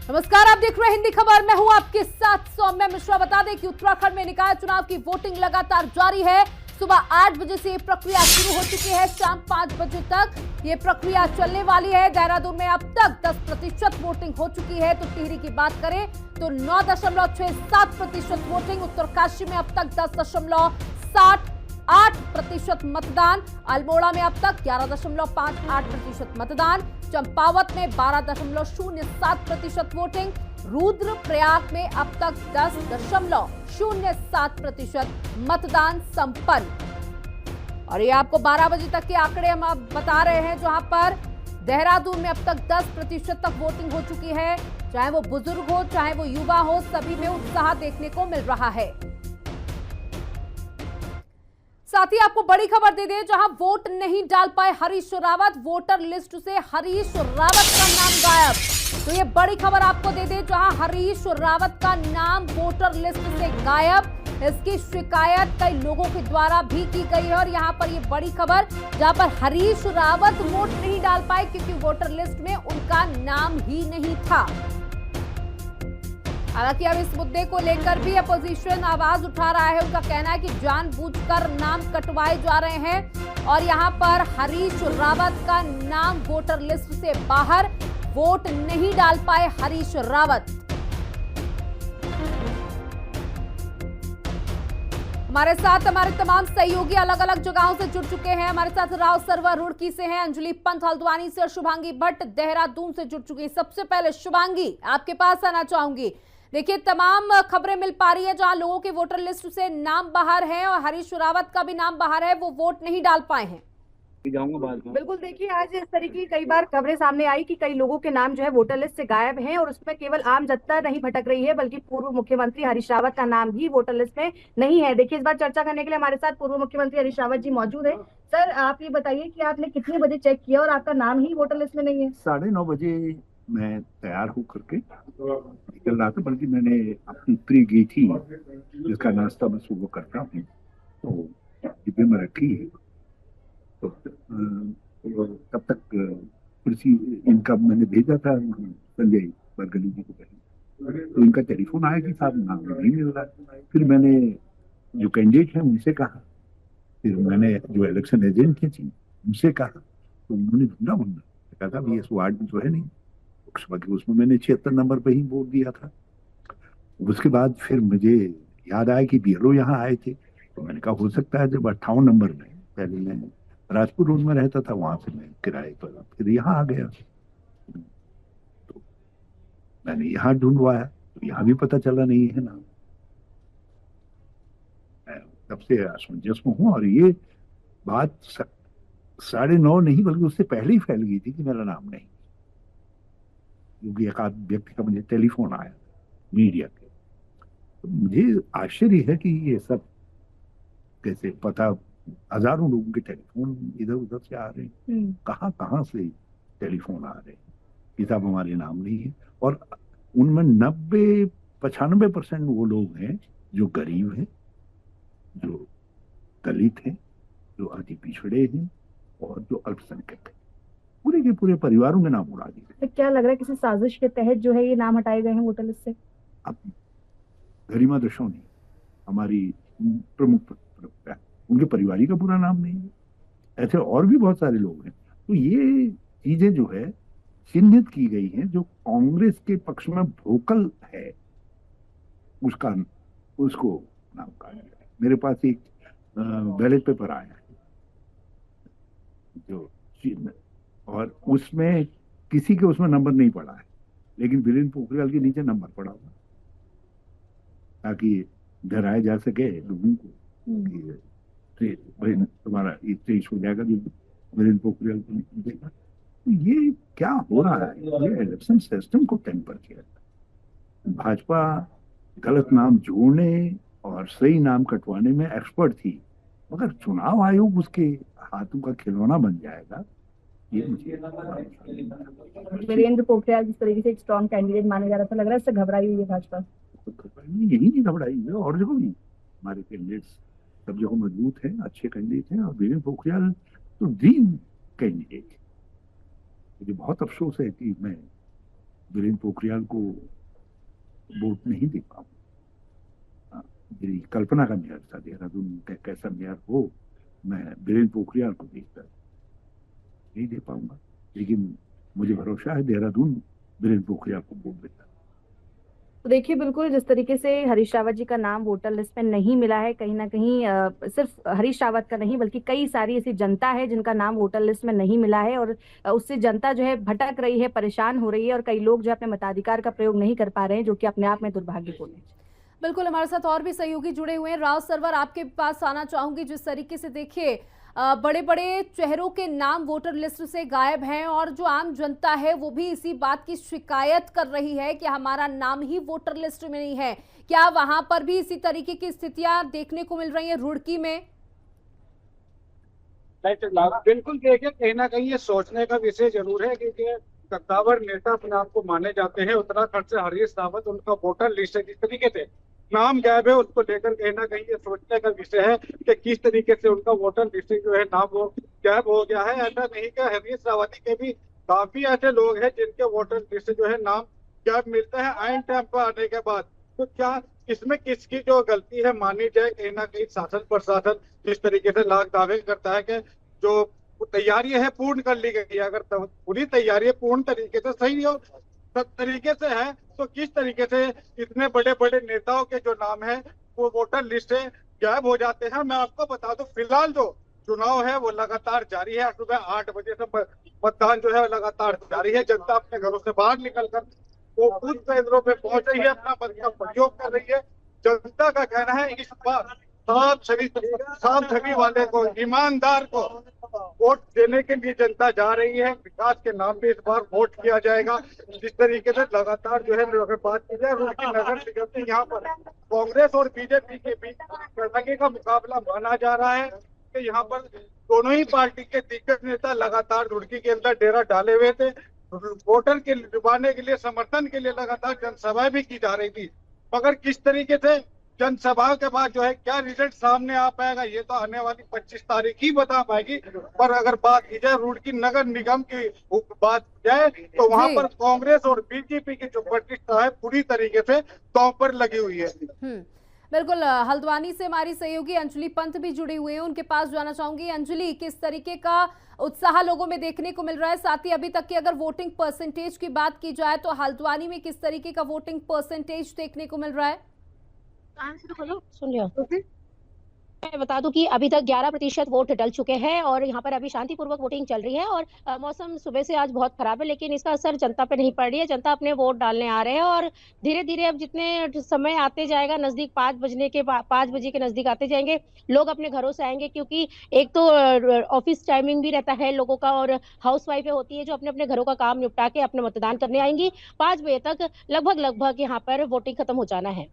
नमस्कार, आप देख रहे हैं हिंदी खबर। मैं हूं आपके साथ सौम्या मिश्रा। बता दें कि उत्तराखंड में निकाय चुनाव की वोटिंग लगातार जारी है। सुबह 8 बजे से ये प्रक्रिया शुरू हो चुकी है। शाम 5 बजे तक ये प्रक्रिया चलने वाली है। देहरादून में अब तक 10% वोटिंग हो चुकी है। तो टिहरी की बात करें तो 9.67% वोटिंग। उत्तरकाशी में अब तक 10.68% मतदान। अल्मोड़ा में अब तक 11.58% मतदान। चंपावत में 12.07% वोटिंग। रुद्रप्रयाग में अब तक 10.07% मतदान संपन्न। और ये आपको 12 बजे तक के आंकड़े हम अब बता रहे हैं, जहां पर देहरादून में अब तक 10% तक वोटिंग हो चुकी है। चाहे वो बुजुर्ग हो, चाहे वो युवा हो, सभी में उत्साह देखने को मिल रहा है। साथ ही आपको बड़ी खबर दे दें, जहां वोट नहीं डाल पाए हरीश रावत, वोटर लिस्ट से हरीश रावत का नाम गायब। तो ये बड़ी खबर आपको दे दें, जहां हरीश रावत का नाम वोटर लिस्ट से गायब। इसकी शिकायत कई लोगों के द्वारा भी की गई है। और यहां पर ये बड़ी खबर, जहां पर हरीश रावत वोट नहीं डाल पाए क्योंकि वोटर लिस्ट में उनका नाम ही नहीं था। हालांकि अब इस मुद्दे को लेकर भी अपोजिशन आवाज उठा रहा है। उनका कहना है कि जानबूझकर नाम कटवाए जा रहे हैं और यहां पर हरीश रावत का नाम वोटर लिस्ट से बाहर, वोट नहीं डाल पाए हरीश रावत। हमारे साथ हमारे तमाम सहयोगी अलग अलग जगहों से जुड़ चुके हैं। हमारे साथ राव सरवर रुड़की से हैं, अंजलि पंत हल्द्वानी से और शुभांगी भट्ट देहरादून से जुड़ चुकी हैं। सबसे पहले शुभांगी, आपके पास आना चाहूंगी। देखिए, तमाम खबरें मिल पा रही है जहां लोगों के वोटर लिस्ट से नाम बाहर है और हरीश रावत का भी नाम बाहर है, वो वोट नहीं डाल पाए हैं। जाऊंगा बाद में। बिल्कुल, देखिए आज इस तरीके की कई बार खबरें सामने आई कि कई लोगों के नाम जो है वोटर लिस्ट से गायब हैं और उसमें केवल आम जनता नहीं भटक रही है, बल्कि पूर्व मुख्यमंत्री हरीश रावत का नाम भी वोटर लिस्ट में नहीं है। देखिए, इस बार चर्चा करने के लिए हमारे साथ पूर्व मुख्यमंत्री हरीश रावत जी मौजूद है। सर, आप ये बताइए कि आपने कितने बजे चेक किया और आपका नाम ही वोटर लिस्ट में नहीं है? 9:30 बजे मैं तैयार होकर के निकल रहा था, बल्कि मैंने अपनी प्री गई थी जिसका नाश्ता मैं सुबह करता हूँ, तो डिब्बे में रखी है। तो तब तक कृषि इनका मैंने भेजा था संजय बरगली जी को पहले, तो इनका टेलीफोन आया कि साहब नाम नहीं मिल रहा। फिर मैंने जो कैंडिडेट है उनसे कहा, फिर मैंने जो इलेक्शन एजेंट थे उनसे कहा, तो उन्होंने ढूंढा कहा था भाई इस वार्ड में जो है नहीं लोकसभा की, उसमें मैंने 76 नंबर पे ही वोट दिया था। उसके बाद फिर मुझे याद आया कि बीएलओ यहाँ आए थे, तो मैंने कहा हो सकता है जब 58 नंबर में, पहले मैं राजपुर रोड में रहता था, वहां से मैं किराए पर फिर यहाँ आ गया, तो मैंने यहाँ ढूंढवाया, तो यहाँ भी पता चला नहीं है ना। मैं तब से असमंजस में हूँ और ये बात 9:30 नहीं बल्कि उससे पहले ही फैल गई थी कि मेरा नाम नहीं, क्योंकि एक आध व्यक्ति का मुझे टेलीफोन आया मीडिया के। तो मुझे आश्चर्य है कि ये सब कैसे पता, हजारों लोगों के टेलीफोन इधर उधर से आ रहे हैं, कहाँ कहाँ से टेलीफोन आ रहे हैं कि साहब हमारे नाम नहीं है। और उनमें 90-95% वो लोग हैं जो गरीब हैं, जो दलित हैं, जो अति पिछड़े हैं और जो अल्पसंख्यक हैं। पूरे के पूरे परिवारों में नाम उड़ा दिए। तो क्या लग रहा है किसी साजिश के तहत जो है ये नाम हटाए गए हैं वोटर लिस्ट से? अब गरिमा दशोनी हमारी प्रमुख उनके परिवार का पूरा नाम नहीं है, ऐसे और भी बहुत सारे लोग हैं। तो ये चीजें जो है चिन्हित की गई हैं, जो कांग्रेस के पक्ष में वोकल है उसका, उसको नाम कहा गया है। मेरे पास एक बैलेट पेपर आया है जो, और उसमें किसी के उसमें नंबर नहीं पड़ा है, लेकिन वीरेंद्र पोखरियाल के नीचे नंबर पड़ा हुआ, ताकि डराया जा सके लोगों को कि भाई तुम्हारा तेईस हो जाएगा जो वीरेंद्र पोखरियाल को देगा। तो ये क्या हो रहा है, ये इलेक्शन सिस्टम को टेम्पर किया था। भाजपा गलत नाम जोड़ने और सही नाम कटवाने में एक्सपर्ट थी, मगर चुनाव आयोग उसके हाथों का खिलौना बन जाएगा, ये मुझे। वीरेंद्र पोखरियाल जिस तरीके से एक स्ट्रॉन्ग कैंडिडेट माने जा रहा था, लग रहा है इससे घबराई हुई है भाजपा? यही नहीं घबराई है, और जगह नहीं, हमारे कैंडिडेट्स सब जगह मजबूत हैं, अच्छे कैंडिडेट हैं, और वीरेंद्र पोखरियाल तो ड्रीम कैंडिडेट है। मुझे बहुत अफसोस है कि मैं वीरेंद्र पोखरियाल को वोट नहीं दे पाऊंगा। मेरी कल्पना का मेयर था देहरादून का कैसा मेयर हो, मैं वीरेंद्र पोखरियाल को देखकर नहीं दे पाऊंगा, लेकिन मुझे भरोसा है देहरादून वीरेंद्र पोखरियाल को वोट देता। तो देखिए, बिल्कुल जिस तरीके से हरीश रावत जी का नाम वोटर लिस्ट में नहीं मिला है, कहीं ना कहीं सिर्फ हरीश रावत का नहीं बल्कि कई सारी ऐसी जनता है जिनका नाम वोटर लिस्ट में नहीं मिला है, और उससे जनता जो है भटक रही है, परेशान हो रही है, और कई लोग जो अपने मताधिकार का प्रयोग नहीं कर पा रहे हैं, जो कि अपने आप में दुर्भाग्यपूर्ण है। बिल्कुल, हमारे साथ और भी सहयोगी जुड़े हुए हैं। राव सरवर, आपके पास आना चाहूंगी। जिस तरीके से देखिए बड़े बड़े चेहरों के नाम वोटर लिस्ट से गायब हैं और जो आम जनता है वो भी इसी बात की शिकायत कर रही है कि हमारा नाम ही वोटर लिस्ट में नहीं है। क्या वहां पर भी इसी तरीके की स्थितियां देखने को मिल रही हैं रुड़की में? बिल्कुल, देखिए कहीं ना कहीं ये सोचने का विषय जरूर है, क्योंकि कद्दावर नेता अपने आप को माने जाते हैं। उत्तराखंड से हरीश रावत, उनका वोटर लिस्ट है, जिस तरीके से नाम गायब है उसको लेकर कहीं ना कहीं ये सोचने का विषय है कि किस तरीके से उनका वोटर लिस्ट जो है नाम वो गायब हो गया है। ऐसा नहीं कि हरीश रावत के भी काफी ऐसे लोग हैं जिनके वोटर लिस्ट जो है नाम गायब मिलता है आइन टाइम पर आने के बाद। तो क्या इसमें किसकी जो गलती है मानी जाए? कहीं ना कहीं शासन प्रशासन जिस तरीके से लाख दावे करता है कि जो तैयारी है पूर्ण कर ली गई है, अगर पूरी तैयारी पूर्ण तरीके से सही हो सब तरीके से है, तो किस तरीके से इतने बड़े बड़े नेताओं के जो नाम है वो वोटर लिस्ट से गायब हो जाते हैं। मैं आपको बता दूं, फिलहाल जो चुनाव है वो लगातार जारी है। सुबह 8 बजे से मतदान जो है लगातार जारी है। जनता अपने घरों से बाहर निकलकर वो बूथ केंद्रों पे पहुंच रही है, अपना मत का प्रयोग कर रही है। जनता का कहना है इस बार साफ छवि वाले को, ईमानदार को वोट देने के लिए जनता जा रही है। विकास के नाम पे इस बार वोट किया जाएगा। जिस तरीके से लगातार जो है अगर बात की जाए रुड़की नगर निगम में यहाँ पर कांग्रेस और बीजेपी के बीच कड़ाके का मुकाबला माना जा रहा है कि यहाँ पर दोनों ही पार्टी के दिग्गज नेता लगातार रुड़की के अंदर डेरा डाले हुए थे। वोटर के लुभाने के लिए, समर्थन के लिए लगातार जनसभाएं भी की जा रही थी, मगर किस तरीके से जनसभा के बाद जो है क्या रिजल्ट सामने आ पाएगा ये तो आने वाली 25 तारीख ही बता पाएगी। पर अगर बात की जाए रुड़की नगर निगम की बात जाए तो वहां पर कांग्रेस और बीजेपी की जो प्रतिष्ठा है पूरी तरीके से दांव पर लगी हुई है। बिल्कुल, हल्द्वानी से हमारी सहयोगी अंजलि पंत भी जुड़ी हुई है, उनके पास जाना चाहूंगी। अंजलि, किस तरीके का उत्साह लोगों में देखने को मिल रहा है? साथ ही अभी तक की अगर वोटिंग परसेंटेज की बात की जाए तो हल्द्वानी में किस तरीके का वोटिंग परसेंटेज देखने को मिल रहा है? सुन लिया। मैं बता दूं कि अभी तक 11% वोट डल चुके हैं और यहाँ पर अभी शांतिपूर्वक वोटिंग चल रही है। और मौसम सुबह से आज बहुत खराब है, लेकिन इसका असर जनता पे नहीं पड़ रही है। जनता अपने वोट डालने आ रहे हैं और धीरे धीरे अब जितने समय आते जाएगा, नजदीक 5 बजे के नजदीक आते जाएंगे, लोग अपने घरों से आएंगे, क्योंकि एक तो ऑफिस टाइमिंग भी रहता है लोगों का, और हाउस वाइफें होती है जो अपने अपने घरों का काम निपटा के अपने मतदान करने आएंगी। 5 बजे तक लगभग यहाँ पर वोटिंग खत्म हो जाना है।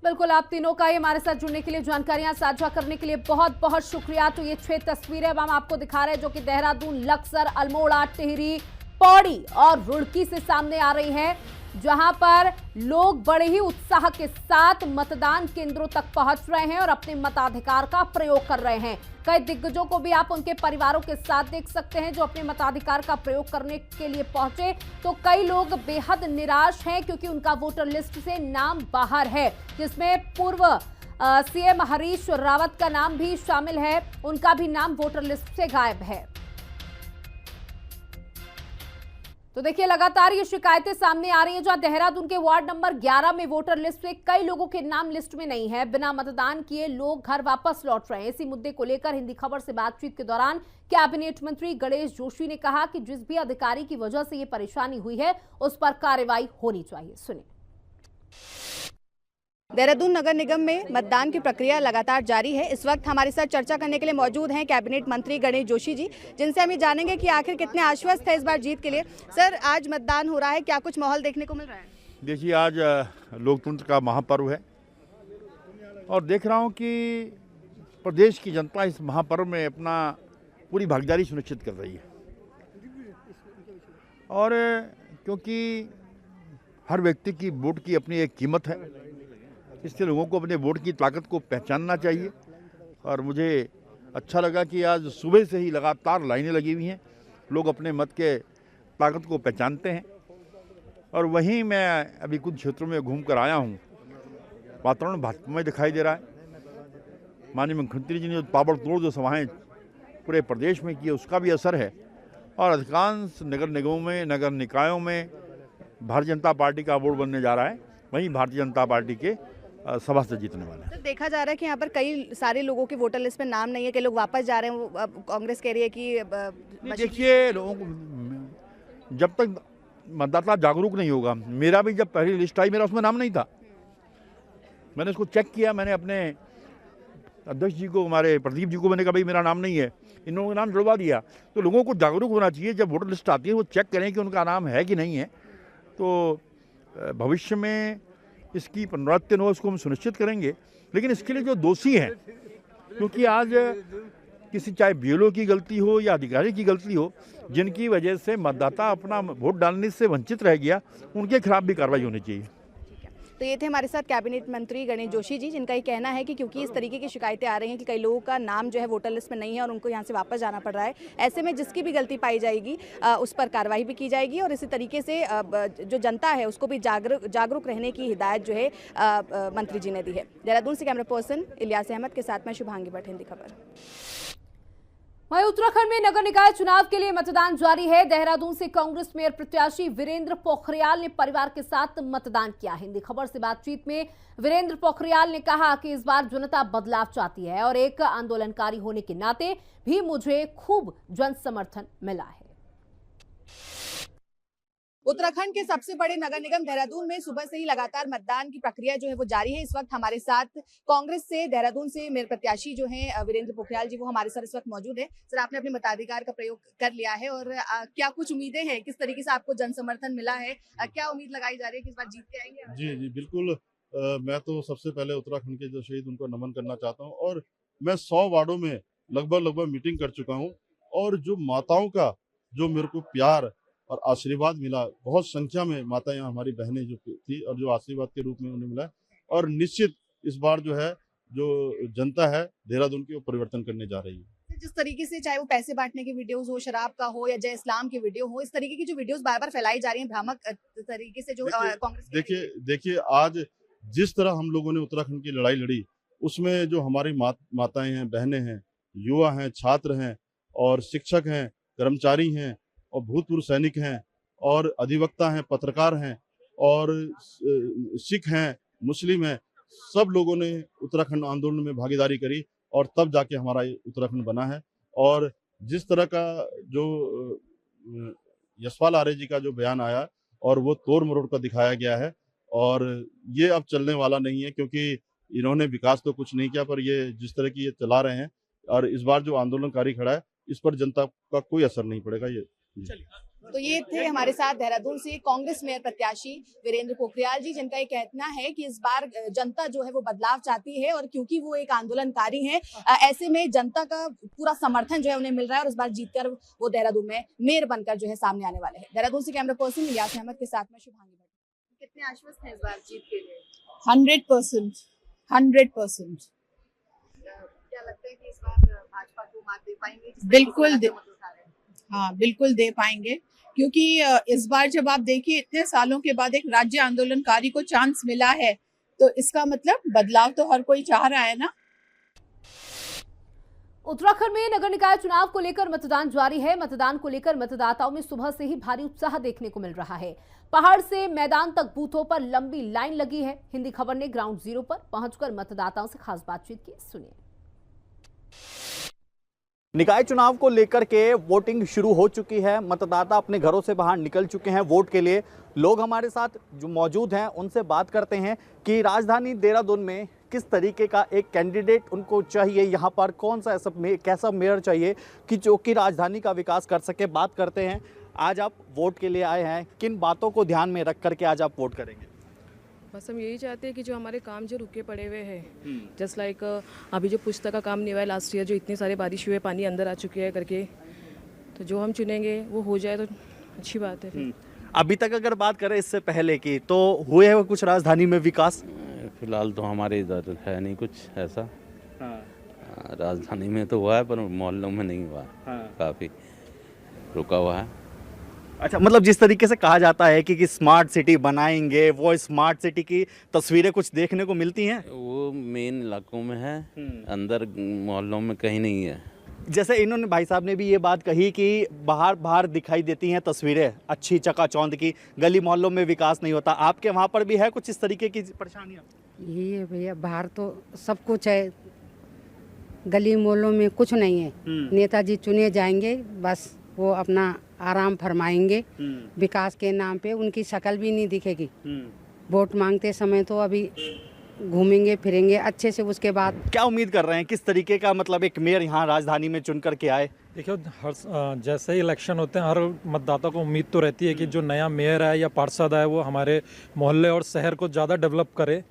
बिल्कुल, आप तीनों का ये हमारे साथ जुड़ने के लिए, जानकारियां साझा करने के लिए बहुत बहुत शुक्रिया। तो ये 6 तस्वीरें अब हम आपको दिखा रहे हैं जो कि देहरादून, लक्सर, अल्मोड़ा, टिहरी, पौड़ी और रुड़की से सामने आ रही हैं, जहां पर लोग बड़े ही उत्साह के साथ मतदान केंद्रों तक पहुंच रहे हैं और अपने मताधिकार का प्रयोग कर रहे हैं। कई दिग्गजों को भी आप उनके परिवारों के साथ देख सकते हैं जो अपने मताधिकार का प्रयोग करने के लिए पहुंचे। तो कई लोग बेहद निराश हैं क्योंकि उनका वोटर लिस्ट से नाम बाहर है, जिसमें पूर्व सीएम हरीश रावत का नाम भी शामिल है। उनका भी नाम वोटर लिस्ट से गायब है। तो देखिए, लगातार ये शिकायतें सामने आ रही हैं, जहां देहरादून के वार्ड नंबर 11 में वोटर लिस्ट में कई लोगों के नाम लिस्ट में नहीं है। बिना मतदान किए लोग घर वापस लौट रहे हैं। इसी मुद्दे को लेकर हिंदी खबर से बातचीत के दौरान कैबिनेट मंत्री गणेश जोशी ने कहा कि जिस भी अधिकारी की वजह से ये परेशानी हुई है उस पर कार्रवाई होनी चाहिए। सुनिए। देहरादून नगर निगम में मतदान की प्रक्रिया लगातार जारी है। इस वक्त हमारे साथ चर्चा करने के लिए मौजूद हैं कैबिनेट मंत्री गणेश जोशी जी, जिनसे हम ये जानेंगे कि आखिर कितने आश्वस्त है इस बार जीत के लिए। सर, आज मतदान हो रहा है, क्या कुछ माहौल देखने को मिल रहा है? देखिए, आज लोकतंत्र का महापर्व है और देख रहा हूँ कि प्रदेश की जनता इस महापर्व में अपना पूरी भागीदारी सुनिश्चित कर रही है। और क्योंकि हर व्यक्ति की वोट की अपनी एक कीमत है, इससे लोगों को अपने वोट की ताकत को पहचानना चाहिए। और मुझे अच्छा लगा कि आज सुबह से ही लगातार लाइनें लगी हुई हैं, लोग अपने मत के ताकत को पहचानते हैं और वहीं मैं अभी कुछ क्षेत्रों में घूम कर आया हूँ, वातावरण भाजपामय दिखाई दे रहा है। माननीय मुख्यमंत्री जी ने जो ताबड़तोड़ जो सभाएं पूरे प्रदेश में की, उसका भी असर है। और अधिकांश नगर निगमों में, नगर निकायों में भारतीय जनता पार्टी का बोर्ड बनने जा रहा है। वहीं भारतीय जनता पार्टी के सभासद जीतने वाले हैं। तो देखा जा रहा है कि यहाँ पर कई सारे लोगों के वोटर लिस्ट में नाम नहीं है, कई लोग वापस जा रहे हैं। वो अब कांग्रेस कह रही है कि देखिए, लोगों को जब तक मतदाता जागरूक नहीं होगा, मेरा भी जब पहली लिस्ट आई मेरा उसमें नाम नहीं था, मैंने उसको चेक किया, मैंने अपने अध्यक्ष जी को, हमारे प्रदीप जी को मैंने कहा भाई मेरा नाम नहीं है, इन लोगों का नाम जुड़वा दिया। तो लोगों को जागरूक होना चाहिए, जब वोटर लिस्ट आती है वो चेक करें कि उनका नाम है कि नहीं है। तो भविष्य में इसकी पुनरावृत्ति न हो, इसको हम सुनिश्चित करेंगे। लेकिन इसके लिए जो दोषी हैं, क्योंकि आज किसी चाहे बीएलओ की गलती हो या अधिकारी की गलती हो, जिनकी वजह से मतदाता अपना वोट डालने से वंचित रह गया, उनके खिलाफ भी कार्रवाई होनी चाहिए। तो ये थे हमारे साथ कैबिनेट मंत्री गणेश जोशी जी, जिनका ये कहना है कि क्योंकि इस तरीके की शिकायतें आ रही हैं कि कई लोगों का नाम जो है वोटर लिस्ट में नहीं है और उनको यहाँ से वापस जाना पड़ रहा है, ऐसे में जिसकी भी गलती पाई जाएगी उस पर कार्रवाई भी की जाएगी। और इसी तरीके से जो जनता है उसको भी जागरूक रहने की हिदायत जो है मंत्री जी ने दी है। देहरादून से कैमरा पर्सन इलियास अहमद के साथ मैं शुभांगी भट्ट, हिंदी खबर। वहीं उत्तराखंड में नगर निकाय चुनाव के लिए मतदान जारी है। देहरादून से कांग्रेस मेयर प्रत्याशी वीरेंद्र पोखरियाल ने परिवार के साथ मतदान किया। हिंदी खबर से बातचीत में वीरेंद्र पोखरियाल ने कहा कि इस बार जनता बदलाव चाहती है और एक आंदोलनकारी होने के नाते भी मुझे खूब जन समर्थन मिला है। उत्तराखंड के सबसे बड़े नगर निगम देहरादून में सुबह से ही लगातार मतदान की प्रक्रिया जो है वो जारी है। इस वक्त हमारे साथ कांग्रेस से देहरादून से मेयर प्रत्याशी जो हैं वीरेंद्र पोखरियाल जी, वो हमारे साथ इस वक्त मौजूद है। सर, आपने अपने मताधिकार का प्रयोग कर लिया है और क्या कुछ उम्मीदें हैं, किस तरीके से आपको जन समर्थन मिला है, क्या उम्मीद लगाई जा रही है कि इस बार जीत के आएंगे? जी जी बिल्कुल। मैं तो सबसे पहले उत्तराखंड के जो शहीद उनको नमन करना चाहता हूँ और मैं 100 वार्डों में लगभग मीटिंग कर चुका हूँ और जो माताओं का जो मेरे को प्यार और आशीर्वाद मिला, बहुत संख्या में माताएं हमारी बहनें जो थी और जो आशीर्वाद के रूप में उन्हें मिला। और निश्चित इस बार जो है जो जनता है देहरादून की वो परिवर्तन करने जा रही है। जिस तरीके से चाहे वो पैसे बांटने के वीडियोस हो, शराब का हो या जय इस्लाम के वीडियो हो, इस तरीके की जो वीडियोस बार बार फैलाई जा रही हैं भ्रामक तरीके से जो कांग्रेस देखिए आज जिस तरह हम लोगों ने उत्तराखंड की लड़ाई लड़ी, उसमें जो हमारी माताएं हैं, बहनें हैं, युवा हैं, छात्र हैं और शिक्षक हैं, कर्मचारी हैं और भूतपूर्व सैनिक हैं और अधिवक्ता हैं, पत्रकार हैं और सिख हैं, मुस्लिम हैं, सब लोगों ने उत्तराखंड आंदोलन में भागीदारी करी और तब जाके हमारा उत्तराखंड बना है। और जिस तरह का जो यशपाल आर्य जी का जो बयान आया और वो तोड़ मरोड़ का दिखाया गया है और ये अब चलने वाला नहीं है, क्योंकि इन्होंने विकास तो कुछ नहीं किया, पर ये जिस तरह की ये चला रहे हैं और इस बार जो आंदोलनकारी खड़ा है इस पर जनता का कोई असर नहीं पड़ेगा। ये तो ये थे हमारे साथ देहरादून से कांग्रेस मेयर प्रत्याशी वीरेंद्र पोखरियाल जी, जिनका ये कहना है कि इस बार जनता जो है वो बदलाव चाहती है और क्योंकि वो एक आंदोलनकारी हैं, ऐसे में जनता का पूरा समर्थन जो है उन्हें मिल रहा है और इस बार जीतकर वो देहरादून में मेयर बनकर जो है सामने आने वाले हैं। देहरादून से कैमरा पर्सन इलियास अहमद के साथ में शुभांगी भट्ट। कितने आश्वस्त हैं इस बार जीत के लिए? 100%। क्या लगता है कि इस बार भाजपा को मात दे पाएंगे? बिल्कुल दे पाएंगे, क्योंकि इस बार जब आप देखिए इतने सालों के बाद एक राज्य आंदोलनकारी को चांस मिला है, तो इसका मतलब बदलाव तो हर कोई चाह रहा है ना। उत्तराखंड में नगर निकाय चुनाव को लेकर मतदान जारी है। मतदान को लेकर मतदाताओं में सुबह से ही भारी उत्साह देखने को मिल रहा है। पहाड़ से मैदान तक बूथों पर लंबी लाइन लगी है। हिंदी खबर ने ग्राउंड जीरो पर पहुंचकर मतदाताओं से खास बातचीत की, सुनिए। निकाय चुनाव को लेकर के वोटिंग शुरू हो चुकी है। मतदाता अपने घरों से बाहर निकल चुके हैं वोट के लिए। लोग हमारे साथ जो मौजूद हैं उनसे बात करते हैं कि राजधानी देहरादून में किस तरीके का एक कैंडिडेट उनको चाहिए, यहाँ पर कौन सा कैसा मेयर चाहिए कि जो कि राजधानी का विकास कर सके। बात करते हैं, आज आप वोट के लिए आए हैं, किन बातों को ध्यान में रख करके आज आप वोट करेंगे? बस हम यही चाहते हैं कि जो हमारे काम जो रुके पड़े हुए हैं, जस्ट लाइक अभी जो पुस्तक का काम नहीं हुआ है लास्ट ईयर, जो इतनी सारी बारिश हुई है, पानी अंदर आ चुके हैं करके, तो जो हम चुनेंगे वो हो जाए तो अच्छी बात है। अभी तक अगर बात करें इससे पहले की, तो हुए हैं कुछ राजधानी में विकास? फिलहाल तो हमारे इधर है नहीं कुछ ऐसा। राजधानी में तो हुआ है पर मोहल्लों में नहीं हुआ। काफ़ी रुका हुआ है। अच्छा, मतलब जिस तरीके से कहा जाता है कि स्मार्ट सिटी बनाएंगे, वो स्मार्ट सिटी की तस्वीरें कुछ देखने को मिलती हैं? वो मेन इलाकों में है, अंदर मोहल्लों में कहीं नहीं है। जैसे इन्होंने, भाई साहब ने भी ये बात कही कि बाहर दिखाई देती हैं तस्वीरें अच्छी चकाचौंध की, गली मोहल्लों में विकास नहीं होता। आपके वहाँ पर भी है कुछ इस तरीके की परेशानियाँ? यही है भैया, बाहर तो सब कुछ है, गली मोहल्लों में कुछ नहीं है। नेताजी चुने जाएंगे, बस वो अपना आराम फरमाएंगे, विकास के नाम पे उनकी शक्ल भी नहीं दिखेगी। वोट मांगते समय तो अभी घूमेंगे फिरेंगे अच्छे से, उसके बाद क्या उम्मीद कर रहे हैं, किस तरीके का मतलब एक मेयर यहाँ राजधानी में चुन करके आए? देखिए, हर जैसे ही इलेक्शन होते हैं, हर मतदाता को उम्मीद तो रहती है कि जो नया मेयर है या पार्षद है वो हमारे मोहल्ले और शहर को ज़्यादा डेवलप करे,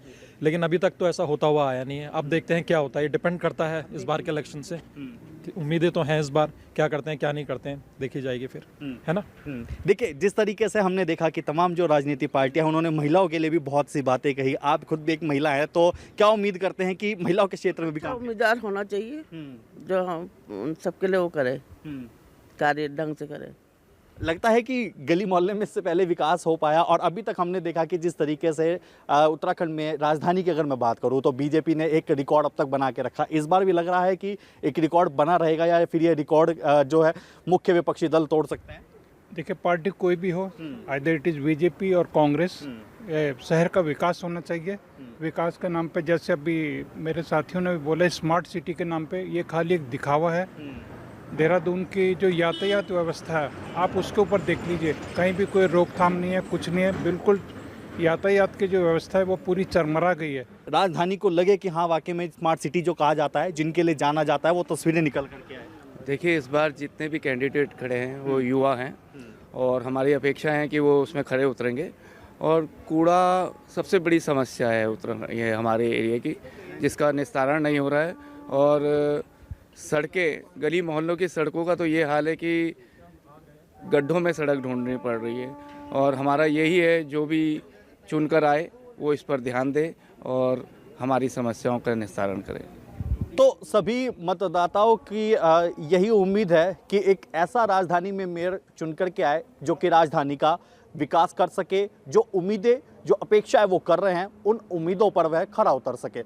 लेकिन अभी तक तो ऐसा होता हुआ आया नहीं है। अब देखते हैं क्या होता है, ये डिपेंड करता है इस बार के इलेक्शन से। उम्मीदें तो हैं, इस बार क्या करते हैं क्या नहीं करते हैं देखी जाएगी फिर, है ना। देखिए, जिस तरीके से हमने देखा कि तमाम जो राजनीतिक पार्टियां, उन्होंने महिलाओं के लिए भी बहुत सी बातें कही। आप खुद भी एक महिला हैं, तो क्या उम्मीद करते हैं कि महिलाओं के क्षेत्र में भी काम? उम्मीदवार होना चाहिए जो हम सबके लिए वो करे, कार्य ढंग से करे। लगता है कि गली मोहल्ले में इससे पहले विकास हो पाया, और अभी तक हमने देखा कि जिस तरीके से उत्तराखंड में राजधानी की अगर मैं बात करूं तो बीजेपी ने एक रिकॉर्ड अब तक बना के रखा। इस बार भी लग रहा है कि एक रिकॉर्ड बना रहेगा, या फिर ये रिकॉर्ड जो है मुख्य विपक्षी दल तोड़ सकते हैं? देखिए, पार्टी कोई भी हो, आइदर इट इज़ बीजेपी और कांग्रेस, शहर का विकास होना चाहिए। विकास के नाम पे, जैसे अभी मेरे साथियों ने भी बोला, स्मार्ट सिटी के नाम पे ये खाली एक दिखावा है। देहरादून की जो यातायात व्यवस्था है, आप उसके ऊपर देख लीजिए, कहीं भी कोई रोकथाम नहीं है, कुछ नहीं है, बिल्कुल यातायात की जो व्यवस्था है वो पूरी चरमरा गई है। राजधानी को लगे कि हाँ, वाकई में स्मार्ट सिटी जो कहा जाता है, जिनके लिए जाना जाता है, वो तस्वीरें निकल करके आए। देखिए, इस बार जितने भी कैंडिडेट खड़े हैं वो युवा हैं, और हमारी अपेक्षा है कि वो उसमें खड़े उतरेंगे। और कूड़ा सबसे बड़ी समस्या है ये हमारे एरिया की, जिसका निस्तारण नहीं हो रहा है। और सड़कें, गली मोहल्लों की सड़कों का तो ये हाल है कि गड्ढों में सड़क ढूंढनी पड़ रही है। और हमारा यही है, जो भी चुनकर आए वो इस पर ध्यान दे और हमारी समस्याओं का निस्तारण करे। तो सभी मतदाताओं की यही उम्मीद है कि एक ऐसा राजधानी में मेयर चुनकर के आए जो कि राजधानी का विकास कर सके, जो उम्मीदें, जो अपेक्षाएं वो कर रहे हैं, उन उम्मीदों पर वह खरा उतर सके।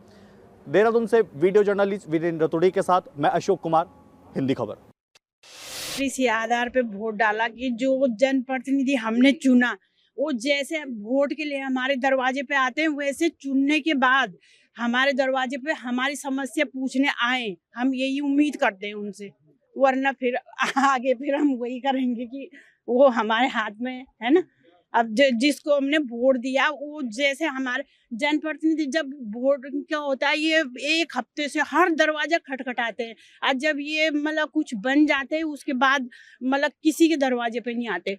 देहरादून से वीडियो जर्नलिस्ट वीरेंद्र रतुड़ी के साथ मैं अशोक कुमार, हिंदी खबर। इसी आधार पे वोट डाला कि जो जनप्रतिनिधि हमने चुना, वो जैसे वोट के लिए हमारे दरवाजे पे आते हैं, वैसे चुनने के बाद हमारे दरवाजे पे हमारी समस्या पूछने आए। हम यही उम्मीद करते हैं उनसे, वरना फिर आगे फिर हम वही करेंगे कि वो हमारे हाथ में है ना। अब जिसको हमने वोट दिया, वो जैसे हमारे जनप्रतिनिधि, जब वोट क्या होता है, ये एक हफ्ते से हर दरवाजा खटखटाते हैं, और जब ये मतलब कुछ बन जाते हैं उसके बाद मतलब किसी के दरवाजे पे नहीं आते।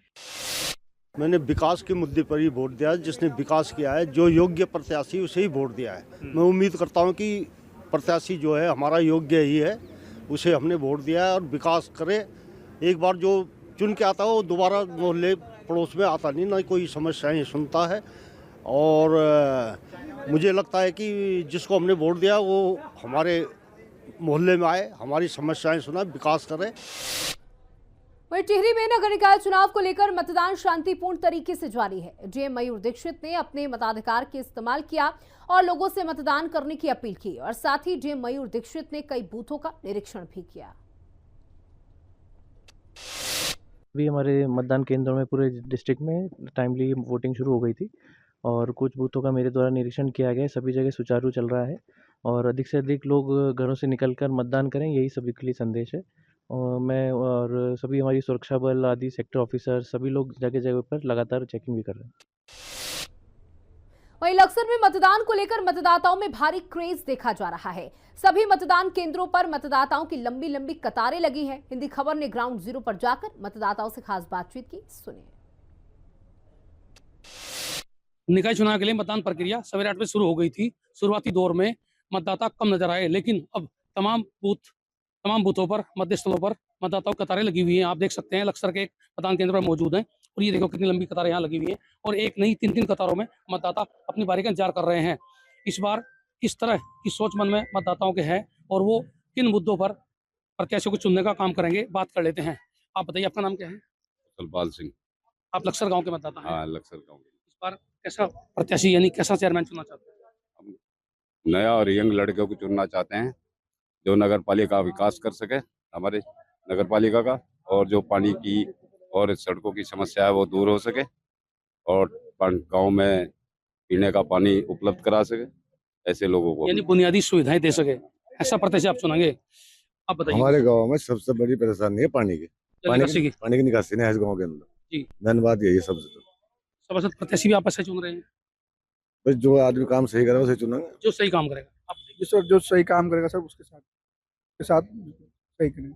मैंने विकास के मुद्दे पर ही वोट दिया, जिसने विकास किया है, जो योग्य प्रत्याशी उसे ही वोट दिया है। मैं उम्मीद करता हूं कि प्रत्याशी जो है हमारा योग्य ही है, उसे हमने वोट दिया है और विकास करे। एक बार जो चुन के आता है वो दोबारा मोहल्ले पड़ोस में आता नहीं, ना कोई समस्याएं सुनता है। और मुझे लगता है कि जिसको हमने वोट दिया वो हमारे मोहल्ले में आए, हमारी समस्याएं सुना, विकास करे। वहीं टिहरी में नगर निकाय चुनाव को लेकर मतदान शांतिपूर्ण तरीके से जारी है। डीएम मयूर दीक्षित ने अपने मताधिकार के इस्तेमाल किया और लोगों से मतदान करने की अपील की, और साथ ही डीएम मयूर दीक्षित ने कई बूथों का निरीक्षण भी किया। अभी हमारे मतदान केंद्रों में पूरे डिस्ट्रिक्ट में टाइमली वोटिंग शुरू हो गई थी, और कुछ बूथों का मेरे द्वारा निरीक्षण किया गया। सभी जगह सुचारू चल रहा है, और अधिक से अधिक लोग घरों से निकलकर मतदान करें, यही सभी के लिए संदेश है। और मैं और सभी हमारी सुरक्षा बल आदि सेक्टर ऑफिसर सभी लोग जगह जगह पर लगातार चेकिंग भी कर रहे हैं। वहीं लक्सर में मतदान को लेकर मतदाताओं में भारी क्रेज देखा जा रहा है। सभी मतदान केंद्रों पर मतदाताओं की लंबी लंबी कतारें लगी हैं। हिंदी खबर ने ग्राउंड जीरो पर जाकर मतदाताओं से खास बातचीत की, सुनिए। निकाय चुनाव के लिए मतदान प्रक्रिया सवेरे 8 बजे शुरू हो गई थी। शुरुआती दौर में मतदाता कम नजर आए, लेकिन अब तमाम बूथों पर, मतदेय पर मतदाताओं की कतारें लगी हुई हैं। आप देख सकते हैं लक्सर के एक मतदान केंद्र पर मौजूद हैं, और ये देखो कितनी लंबी कतारें यहाँ लगी हुई हैं, और एक नहीं 3-3 कतारों में मतदाता अपनी बारी का इंतजार कर रहे हैं। इस बार किस तरह की सोच मन में मतदाताओं के है और वो किन मुद्दों पर प्रत्याशियों को चुनने का काम करेंगे, बात कर लेते हैं। आप बताइए, आपका नाम क्या है? सलपाल सिंह। आप लक्सर गांव के मतदाता हैं। हाँ, लक्सर गाँव इस बार कैसा प्रत्याशी यानी कैसा चेयरमैन चुनना चाहते हैं? नया और यंग लड़के को चुनना चाहते हैं जो नगर पालिका का विकास कर सके, हमारे नगर पालिका का, और जो पानी की और सड़कों की समस्या है वो दूर हो सके, और गांव में पीने का पानी उपलब्ध करा सके, ऐसे लोगों को यानी बुनियादी सुविधाएं दे सके, ऐसा प्रत्याशी आप चुनेंगे। आप बताइए। हमारे गांव में सबसे बड़ी परेशानी है पानी की, पानी की निकासी नहीं है इस गांव के अंदर जी। मेन बात यही है सबसे। तो सभासद प्रत्याशी भी आपस से चुन रहे हैं, बस जो आदमी काम सही करे उसे चुनेंगे, जो सही काम करेगा। आप जो सही काम करेगा सब उसके साथ सही करेंगे।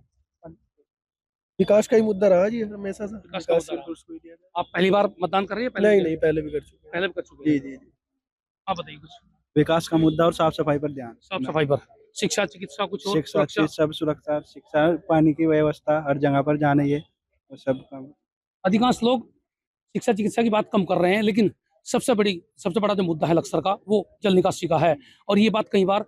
विकास का ही मुद्दा रहा जी हमेशा से। विकास का मुद्दा रहा। आप पहली बार मतदान कर रहे हैं? नहीं, पहले भी कर चुके। पहले भी कर चुके। जी। आप बताइए कुछ। विकास का मुद्दा और साफ सफाई पर ध्यान। साफ सफाई पर, शिक्षा, चिकित्सा, कुछ और? सुरक्षा, शिक्षा, पानी की व्यवस्था हर जगह पर जाने ये सब काम। अधिकांश लोग शिक्षा चिकित्सा की बात कम कर रहे हैं, लेकिन सबसे बड़ा जो मुद्दा है लक्सर का वो जल निकासी का है। और ये बात कई बार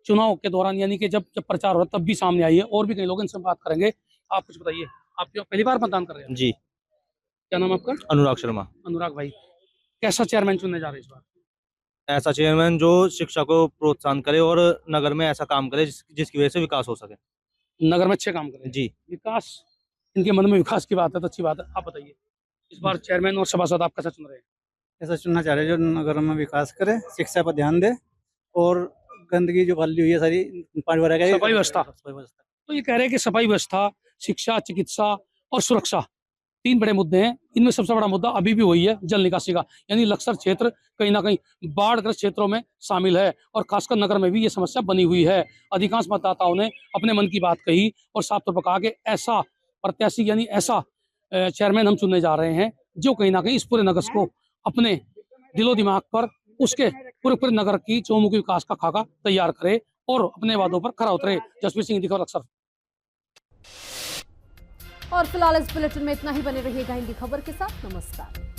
चुनाव के दौरान यानी कि जब प्रचार हो रहा तब भी सामने आई है, और भी कई लोग इनसे बात करेंगे। आप कुछ बताइए, आप जो पहली बार मतदान कर रहे हैं? जी। क्या नाम आपका? अनुराग शर्मा। अनुराग भाई, कैसा चेयरमैन चुनने जा रहे हैं इस बार? ऐसा चेयरमैन जो शिक्षा को प्रोत्साहन करे और नगर में ऐसा काम करे जिसकी वजह से विकास हो सके, नगर में अच्छे काम करें। जी। विकास, इनके मन में विकास की बात है तो अच्छी बात है। आप बताइए, इस बार चेयरमैन और सभासद आप कैसा चुन रहे हैं? ऐसा चुनना चाह रहे हैं जो नगर में विकास करे, शिक्षा पर ध्यान दे, और गंदगी जो फैली हुई है सारी पानी वगैरह, सफाई व्यवस्था। तो ये कह रहे हैं कि सफाई व्यवस्था, शिक्षा, चिकित्सा और सुरक्षा 3 बड़े मुद्दे हैं। इनमें सबसे बड़ा मुद्दा अभी भी वही है, जल निकासी का। यानी लक्सर क्षेत्र कहीं ना कहीं बाढ़ग्रस्त क्षेत्रों में शामिल है, और खासकर नगर में भी ये समस्या बनी हुई है। अधिकांश मतदाताओं ने अपने मन की बात कही और साफ तौर पर कहा कि ऐसा प्रत्याशी यानी ऐसा चेयरमैन हम चुनने जा रहे हैं जो कहीं ना कहीं इस पूरे नगर को अपने दिलो दिमाग पर उसके पूरे नगर की चौमुखी विकास का खाका तैयार करे और अपने वादों पर खरा उतरे। जसवीर सिंह दिखा लक्सर। और फिलहाल इस बुलेटिन में इतना ही। बने रहिएगा हिंदी खबर के साथ। नमस्कार।